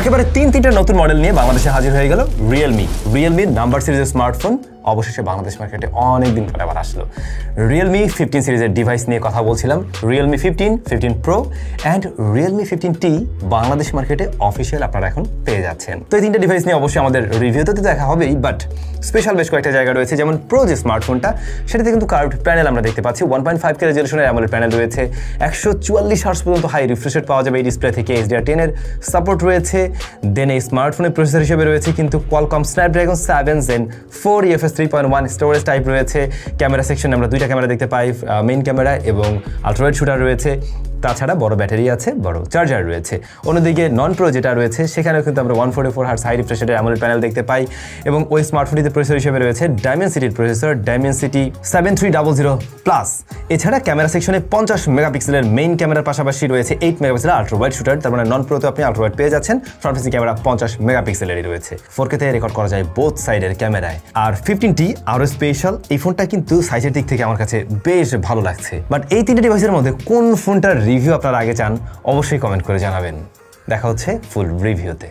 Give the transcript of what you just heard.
একেবারে তিনটা নতুন মডেল নিয়ে বাংলাদেশে হাজির হয়ে গেল রিয়েলমি নাম্বার সিরিজের স্মার্টফোন অবশেষে বাংলাদেশ মার্কেটে অনেক দিন পরে আবার আসলো। রিয়েলমি 15 সিরিজের ডিভাইস নিয়ে কথা বলছিলাম। Realme 15 pro and Realme 15T Bangladesh মার্কেটে অফিসিয়াল আপনারা এখন পেয়ে যাচ্ছেন। তো এই তিনটা ডিভাইস নিয়ে অবশ্যই আমাদের রিভিউতে তো দেখা হবেই, বাট স্পেশাল বেশ কয়েকটা জায়গা রয়েছে। যেমন প্রো যে স্মার্টফোনটা, সেটাতে কিন্তু কার্ভড প্যানেল আমরা দেখতে পাচ্ছি। 1.5K রেজলিউশনের অ্যামোলেড প্যানেল রয়েছে, 144 হার্টজ পর্যন্ত হাই রিফ্রেশ রেট পাওয়া যাবে এই ডিসপ্লে থেকে। HDR10 এর সাপোর্ট রয়েছে। দেন এই স্মার্টফোনের প্রসেসর হিসেবে রয়েছে কিন্তু Qualcomm Snapdragon 7 Zen 4 EFS 3.1 storage type রয়েছে। ক্যামেরা সেকশনে আমরা দুইটা ক্যামেরা দেখতে পাই, মেইন ক্যামেরা এবং আলট্রাওয়াইড শুটার রয়েছে। তাছাড়া বড় ব্যাটারি আছে, বড় চার্জার রয়েছে। অন্যদিকে নন প্রো যেটা রয়েছে সেখানেও কিন্তু আমরা 144 হার্টজ হাই রিফ্রেশ রেটের অ্যামোলেড প্যানেল দেখতে পাই এবং ওই স্মার্টফোনটিতে প্রসেসর হিসেবে রয়েছে ডায়মেনসিটির প্রসেসর ডায়মেনসিটি 7300+। এছাড়া ক্যামেরা সেকশনে 50 মেগাপিক্সেলের মেইন ক্যামেরার পাশাপাশি রয়েছে 8 মেগাপিক্সেলের আলট্রাওয়াইড শুটার। তার মানে নন প্রোতে আপনি আলট্রাওয়াইড পেয়ে যাচ্ছেন। ফ্রন্ট ফেসিং ক্যামেরা 50 মেগাপিক্সেলেরই রয়েছে। 4K তে রেকর্ড করা যায় বোথ সাইডের ক্যামেরায়। আর 15T আরও স্পেশাল, এই ফোনটা কিন্তু সাইজের দিক থেকে আমার কাছে বেশ ভালো লাগছে। বাট এই তিনটে ডিভাইসের মধ্যে কোন ফোনটার রিভিউ আপনারা আগে চান অবশ্যই কমেন্ট করে জানাবেন। দেখা হচ্ছে ফুল রিভিউতে।